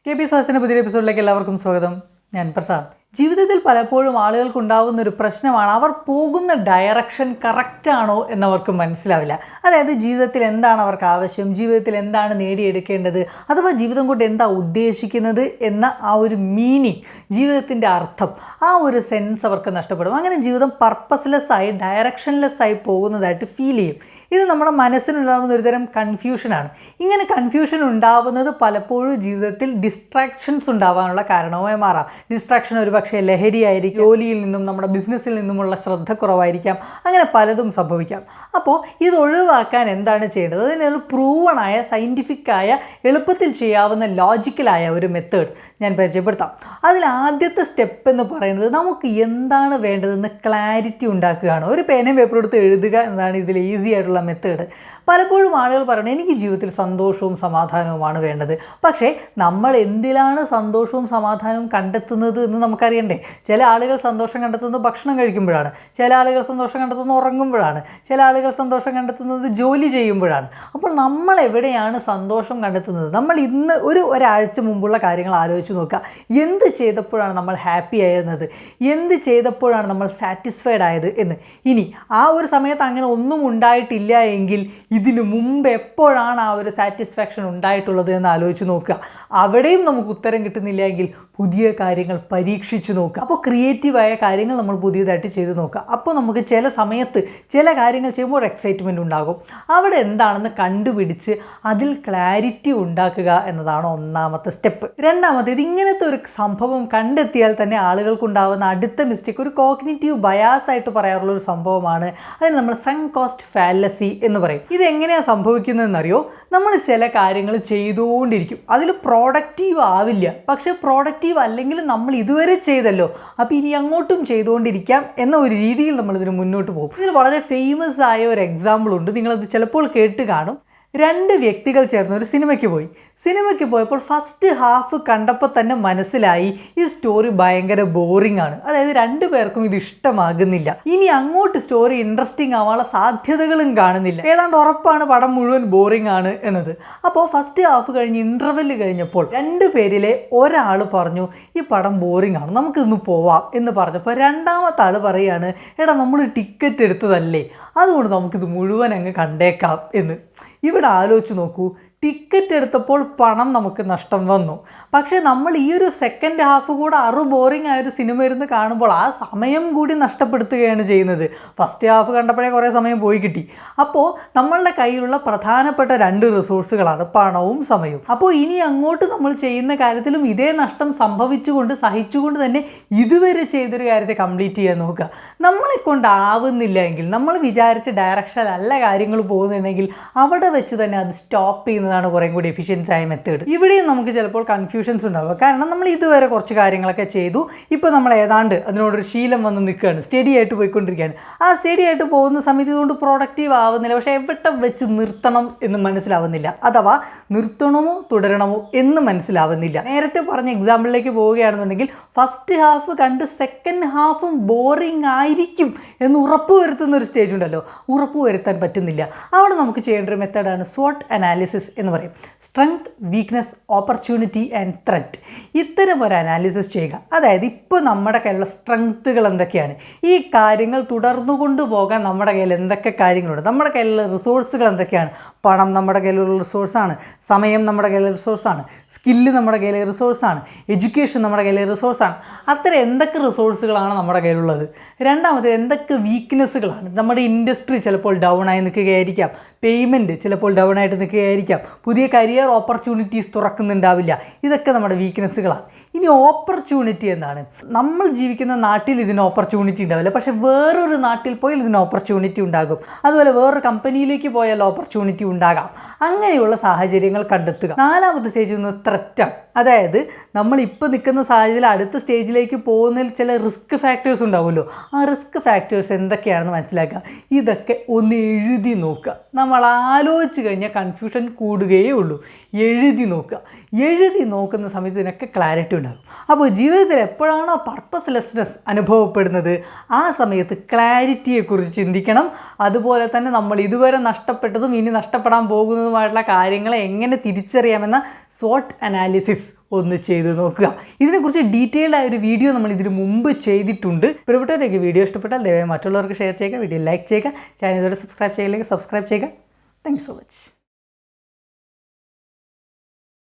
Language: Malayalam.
കെ പി സ്വാസിൻ്റെ പുതിയ എപ്പിസോഡിലേക്ക് എല്ലാവർക്കും സ്വാഗതം. ഞാൻ പ്രസാദ്. ജീവിതത്തിൽ പലപ്പോഴും ആളുകൾക്കുണ്ടാകുന്ന ഒരു പ്രശ്നമാണ് അവർ പോകുന്ന ഡയറക്ഷൻ കറക്റ്റാണോ എന്നവർക്ക് മനസ്സിലാവില്ല. അതായത് ജീവിതത്തിൽ എന്താണ് അവർക്ക് ആവശ്യം, ജീവിതത്തിൽ എന്താണ് നേടിയെടുക്കേണ്ടത്, അഥവാ ജീവിതം കൊണ്ട് എന്താ ഉദ്ദേശിക്കുന്നത് എന്ന ആ ഒരു മീനിങ്, ജീവിതത്തിൻ്റെ അർത്ഥം, ആ ഒരു സെൻസ് അവർക്ക് നഷ്ടപ്പെടും. അങ്ങനെ ജീവിതം പർപ്പസ്ലെസ്സായി ഡയറക്ഷൻലെസ്സായി പോകുന്നതായിട്ട് ഫീൽ ചെയ്യും. ഇത് നമ്മുടെ മനസ്സിനുണ്ടാകുന്ന ഒരുതരം കൺഫ്യൂഷനാണ്. ഇങ്ങനെ കൺഫ്യൂഷൻ ഉണ്ടാവുന്നത് പലപ്പോഴും ജീവിതത്തിൽ ഡിസ്ട്രാക്ഷൻസ് ഉണ്ടാവാനുള്ള കാരണവുമായി മാറാം. ഡിസ്ട്രാക്ഷൻ ഒരു പക്ഷേ ലഹരിയായിരിക്കും, ജോലിയിൽ നിന്നും നമ്മുടെ ബിസിനസ്സിൽ നിന്നുമുള്ള ശ്രദ്ധ കുറവായിരിക്കാം, അങ്ങനെ പലതും സംഭവിക്കാം. അപ്പോൾ ഇത് ഒഴിവാക്കാൻ എന്താണ് ചെയ്യേണ്ടത്? അതിനൊരു പ്രൂവണായ സയൻറ്റിഫിക്കായ എളുപ്പത്തിൽ ചെയ്യാവുന്ന ലോജിക്കലായ ഒരു മെത്തേഡ് ഞാൻ പരിചയപ്പെടുത്താം. അതിൽ ആദ്യത്തെ സ്റ്റെപ്പ് എന്ന് പറയുന്നത് നമുക്ക് എന്താണ് വേണ്ടതെന്ന് ക്ലാരിറ്റി ഉണ്ടാക്കുകയാണ്. ഒരു പേനയും പേപ്പറും എടുത്ത് എഴുതുക എന്നതാണ് ഇതിൽ ഈസി ആയിട്ടുള്ള മെത്തേഡ്. പലപ്പോഴും ആളുകൾ പറയുന്നത് എനിക്ക് ജീവിതത്തിൽ സന്തോഷവും സമാധാനവുമാണ് വേണ്ടത്. പക്ഷേ നമ്മൾ എന്തിലാണ് സന്തോഷവും സമാധാനവും കണ്ടെത്തുന്നത് എന്ന് നമുക്കറിയണ്ടേ? ചില ആളുകൾ സന്തോഷം കണ്ടെത്തുന്നത് ഭക്ഷണം കഴിക്കുമ്പോഴാണ്, ചില ആളുകൾ സന്തോഷം കണ്ടെത്തുന്നത് ഉറങ്ങുമ്പോഴാണ്, ചില ആളുകൾ സന്തോഷം കണ്ടെത്തുന്നത് ജോലി ചെയ്യുമ്പോഴാണ്. അപ്പോൾ നമ്മൾ എവിടെയാണ് സന്തോഷം കണ്ടെത്തുന്നത്? നമ്മൾ ഇന്ന് ഒരാഴ്ച മുമ്പുള്ള കാര്യങ്ങൾ ആലോചിച്ച് നോക്കുക. എന്ത് ചെയ്തപ്പോഴാണ് നമ്മൾ ഹാപ്പി ആയിരുന്നത്, എന്ത് ചെയ്തപ്പോഴാണ് നമ്മൾ സാറ്റിസ്ഫൈഡ് ആയത് എന്ന്. ഇനി ആ ഒരു സമയത്ത് അങ്ങനെ ഒന്നും ഉണ്ടായിട്ടില്ല എങ്കിൽ ഇതിനു മുമ്പ് എപ്പോഴാണ് ആ ഒരു സാറ്റിസ്ഫാക്ഷൻ ഉണ്ടായിട്ടുള്ളത് എന്ന് ആലോചിച്ച് നോക്കുക. അവിടെയും നമുക്ക് ഉത്തരം കിട്ടുന്നില്ല എങ്കിൽ പുതിയ കാര്യങ്ങൾ പരീക്ഷിച്ച് നോക്കുക. അപ്പോൾ ക്രിയേറ്റീവായ കാര്യങ്ങൾ നമ്മൾ പുതിയതായിട്ട് ചെയ്ത് നോക്കുക. അപ്പോൾ നമുക്ക് ചില സമയത്ത് ചില കാര്യങ്ങൾ ചെയ്യുമ്പോൾ ഒരു എക്സൈറ്റ്മെൻറ്റ് ഉണ്ടാകും. അവിടെ എന്താണെന്ന് കണ്ടുപിടിച്ച് അതിൽ ക്ലാരിറ്റി ഉണ്ടാക്കുക എന്നതാണ് ഒന്നാമത്തെ സ്റ്റെപ്പ്. രണ്ടാമത്തേത്, ഇങ്ങനത്തെ ഒരു സംഭവം കണ്ടെത്തിയാൽ തന്നെ ആളുകൾക്കുണ്ടാകുന്ന അടുത്ത മിസ്റ്റേക്ക് ഒരു കോഗ്നിറ്റീവ് ബയാസ് ആയിട്ട് പറയാറുള്ളൊരു സംഭവമാണ്. അതിന് നമ്മൾ സങ്ക് കോസ്റ്റ് ഫാലസി എന്ന് പറയും. ഇതെങ്ങനെയാണ് സംഭവിക്കുന്നതെന്നറിയോ? നമ്മൾ ചില കാര്യങ്ങൾ ചെയ്തുകൊണ്ടിരിക്കും, അതിൽ പ്രോഡക്റ്റീവ് ആവില്ല. പക്ഷേ പ്രോഡക്റ്റീവ് അല്ലെങ്കിൽ നമ്മൾ ഇതുവരെ ചെയ്തല്ലോ, അപ്പോൾ ഇനി അങ്ങോട്ടും ചെയ്തുകൊണ്ടിരിക്കാം എന്ന ഒരു രീതിയിൽ നമ്മളിതിന് മുന്നോട്ട് പോകും. ഇതിൽ വളരെ ഫേമസ് ആയ ഒരു എക്സാമ്പിൾ ഉണ്ട്, നിങ്ങളത് ചിലപ്പോൾ കേട്ട് കാണും. രണ്ട് വ്യക്തികൾ ചേർന്ന് ഒരു സിനിമയ്ക്ക് പോയി. സിനിമയ്ക്ക് പോയപ്പോൾ ഫസ്റ്റ് ഹാഫ് കണ്ടപ്പോൾ തന്നെ മനസ്സിലായി ഈ സ്റ്റോറി ഭയങ്കര ബോറിംഗ് ആണ്. അതായത് രണ്ടു പേർക്കും ഇത് ഇഷ്ടമാകുന്നില്ല. ഇനി അങ്ങോട്ട് സ്റ്റോറി ഇൻട്രസ്റ്റിംഗ് ആവാനുള്ള സാധ്യതകളും കാണുന്നില്ല. ഏതാണ്ട് ഉറപ്പാണ് പടം മുഴുവൻ ബോറിംഗ് ആണ് എന്നത്. അപ്പോൾ ഫസ്റ്റ് ഹാഫ് കഴിഞ്ഞ് ഇൻ്റർവെല്ല് കഴിഞ്ഞപ്പോൾ രണ്ടു പേരിലെ ഒരാൾ പറഞ്ഞു ഈ പടം ബോറിംഗ് ആണ്, നമുക്കിന്ന് പോവാം എന്ന് പറഞ്ഞപ്പോൾ രണ്ടാമത്തെ ആൾ പറയുകയാണ്, എടാ നമ്മൾ ടിക്കറ്റ് എടുത്തതല്ലേ, അതുകൊണ്ട് നമുക്കിത് മുഴുവൻ അങ്ങ് കണ്ടേക്കാം എന്ന്. ഇവിടെ ആലോചിച്ച് നോക്കൂ, ടിക്കറ്റ് എടുത്തപ്പോൾ പണം നമുക്ക് നഷ്ടം വന്നു. പക്ഷേ നമ്മൾ ഈ ഒരു സെക്കൻഡ് ഹാഫ് കൂടെ ബോറിംഗ് ആയൊരു സിനിമ ഇരുന്ന് കാണുമ്പോൾ ആ സമയം കൂടി നഷ്ടപ്പെടുത്തുകയാണ് ചെയ്യുന്നത്. ഫസ്റ്റ് ഹാഫ് കണ്ടപ്പോഴേ കുറേ സമയം പോയി കിട്ടി. അപ്പോൾ നമ്മളുടെ കയ്യിലുള്ള പ്രധാനപ്പെട്ട രണ്ട് റിസോഴ്സുകളാണ് പണവും സമയവും. അപ്പോൾ ഇനി അങ്ങോട്ട് നമ്മൾ ചെയ്യുന്ന കാര്യത്തിലും ഇതേ നഷ്ടം സംഭവിച്ചുകൊണ്ട് സഹിച്ചുകൊണ്ട് തന്നെ ഇതുവരെ ചെയ്തൊരു കാര്യത്തെ കംപ്ലീറ്റ് ചെയ്യാൻ നോക്കുക. നമ്മളെ കൊണ്ടാവുന്നില്ല എങ്കിൽ, നമ്മൾ വിചാരിച്ച ഡയറക്ഷനിലല്ല കാര്യങ്ങൾ പോകുന്നുണ്ടെങ്കിൽ അവിടെ വെച്ച് തന്നെ അത് സ്റ്റോപ്പ് ചെയ്യുന്നതാണ് കുറേ കൂടി എഫിഷ്യൻസി ആയ മെത്തേഡ്. ഇവിടെയും നമുക്ക് ചിലപ്പോൾ കൺഫ്യൂഷൻസ് ഉണ്ടാവുക. കാരണം നമ്മൾ ഇതുവരെ കുറച്ച് കാര്യങ്ങളൊക്കെ ചെയ്തു, ഇപ്പോൾ നമ്മൾ ഏതാണ്ട് അതിനോടൊരു ശീലം വന്ന് നിൽക്കുകയാണ്, സ്റ്റഡി ആയിട്ട് പോയിക്കൊണ്ടിരിക്കുകയാണ്. ആ സ്റ്റഡി ആയിട്ട് പോകുന്ന സമയത്ത് ഇതുകൊണ്ട് പ്രൊഡക്റ്റീവ് ആവുന്നില്ല. പക്ഷേ എവിടെ വെച്ച് നിർത്തണം എന്ന് മനസ്സിലാവുന്നില്ല, അഥവാ നിർത്തണമോ തുടരണമോ എന്ന് മനസ്സിലാവുന്നില്ല. നേരത്തെ പറഞ്ഞ എക്സാമ്പിളിലേക്ക് പോവുകയാണെന്നുണ്ടെങ്കിൽ ഫസ്റ്റ് ഹാഫ് കണ്ട് സെക്കൻഡ് ഹാഫും ബോറിംഗ് ആയിരിക്കും എന്ന് ഉറപ്പുവരുത്തുന്ന ഒരു സ്റ്റേജ് ഉണ്ടല്ലോ, ഉറപ്പുവരുത്താൻ പറ്റുന്നില്ല. അവിടെ നമുക്ക് ചെയ്യേണ്ട ഒരു മെത്തേഡാണ് SWOT അനാലിസിസ് എന്ന് പറയും. Strength, weakness, opportunity and threat. ഇത്തരം ഒരു അനാലിസിസ് ചെയ്യുക. അതായത് ഇപ്പോൾ നമ്മുടെ കയ്യിലുള്ള സ്ട്രെങ്ത്തുകൾ എന്തൊക്കെയാണ്, ഈ കാര്യങ്ങൾ തുടർന്നു കൊണ്ടുപോകാൻ നമ്മുടെ കയ്യിൽ എന്തൊക്കെ കാര്യങ്ങളുണ്ട്, നമ്മുടെ കയ്യിലുള്ള റിസോഴ്സുകൾ എന്തൊക്കെയാണ്. പണം നമ്മുടെ കയ്യിലുള്ള റിസോഴ്സാണ്, സമയം നമ്മുടെ കയ്യിലെ റിസോഴ്സാണ്, സ്കില്ല് നമ്മുടെ കയ്യിലെ റിസോഴ്സാണ്, എഡ്യൂക്കേഷൻ നമ്മുടെ കയ്യിലെ റിസോഴ്സാണ്. അത്തരം എന്തൊക്കെ റിസോഴ്സുകളാണ് നമ്മുടെ കയ്യിലുള്ളത്. രണ്ടാമത് എന്തൊക്കെ വീക്ക്നെസ്സുകളാണ്. നമ്മുടെ ഇൻഡസ്ട്രി ചിലപ്പോൾ ഡൗൺ ആയി നിൽക്കുകയായിരിക്കാം, പേയ്മെൻറ്റ് ചിലപ്പോൾ ഡൗൺ ആയിട്ട് നിൽക്കുകയായിരിക്കാം, പുതിയ കരിയർ ഓപ്പർച്യൂണിറ്റീസ് തുറക്കുന്നുണ്ടാവില്ല. ഇതൊക്കെ നമ്മുടെ വീക്ക്നെസ്സുകളാണ്. ഇനി ഓപ്പർച്യൂണിറ്റി എന്താണ്? നമ്മൾ ജീവിക്കുന്ന നാട്ടിൽ ഇതിന് ഓപ്പർച്യൂണിറ്റി ഉണ്ടാവില്ല, പക്ഷേ വേറൊരു നാട്ടിൽ പോയാൽ ഇതിന് ഓപ്പർച്യൂണിറ്റി ഉണ്ടാകും. അതുപോലെ വേറൊരു കമ്പനിയിലേക്ക് പോയാൽ ഓപ്പർച്യൂണിറ്റി ഉണ്ടാകാം. അങ്ങനെയുള്ള സാഹചര്യങ്ങൾ കണ്ടെത്തുക. നാലാമത്തെ സ്റ്റേജ് ത്രെറ്റാണ്. അതായത് നമ്മളിപ്പോൾ നിൽക്കുന്ന സാഹചര്യത്തിൽ അടുത്ത സ്റ്റേജിലേക്ക് പോകുന്നതിൽ ചില റിസ്ക് ഫാക്ടേഴ്സ് ഉണ്ടാവുമല്ലോ. ആ റിസ്ക് ഫാക്ടേഴ്സ് എന്തൊക്കെയാണെന്ന് മനസ്സിലാക്കുക. ഇതൊക്കെ ഒന്ന് എഴുതി നോക്കുക. നമ്മൾ ആലോചിച്ച് കഴിഞ്ഞാൽ കൺഫ്യൂഷൻ കൂടുകയേ ഉള്ളൂ. എഴുതി നോക്കുന്ന സമയത്ത് ഇതിനൊക്കെ ക്ലാരിറ്റി ഉണ്ടാകും. അപ്പോൾ ജീവിതത്തിൽ എപ്പോഴാണോ പർപ്പസ്ലെസ്നെസ് അനുഭവപ്പെടുന്നത് ആ സമയത്ത് ക്ലാരിറ്റിയെക്കുറിച്ച് ചിന്തിക്കണം. അതുപോലെ തന്നെ നമ്മൾ ഇതുവരെ നഷ്ടപ്പെട്ടതും ഇനി നഷ്ടപ്പെടാൻ പോകുന്നതുമായിട്ടുള്ള കാര്യങ്ങളെ എങ്ങനെ തിരിച്ചറിയാമെന്ന SWOT അനാലിസിസ് ഒന്ന് ചെയ്ത് നോക്കുക. ഇതിനെക്കുറിച്ച് ഡീറ്റെയിൽഡ് ആയൊരു വീഡിയോ നമ്മൾ ഇതിന് മുമ്പ് ചെയ്തിട്ടുണ്ട്. പ്രിയപ്പെട്ടവരൊക്കെ വീഡിയോ ഇഷ്ടപ്പെട്ടാൽ ദയവായി മറ്റുള്ളവർക്ക് ഷെയർ ചെയ്യുക, വീഡിയോ ലൈക്ക് ചെയ്യുക, ചാനൽ ഇതുവരെ സബ്സ്ക്രൈബ് ചെയ്യില്ലെങ്കിൽ സബ്സ്ക്രൈബ് ചെയ്യുക. Thank you so much.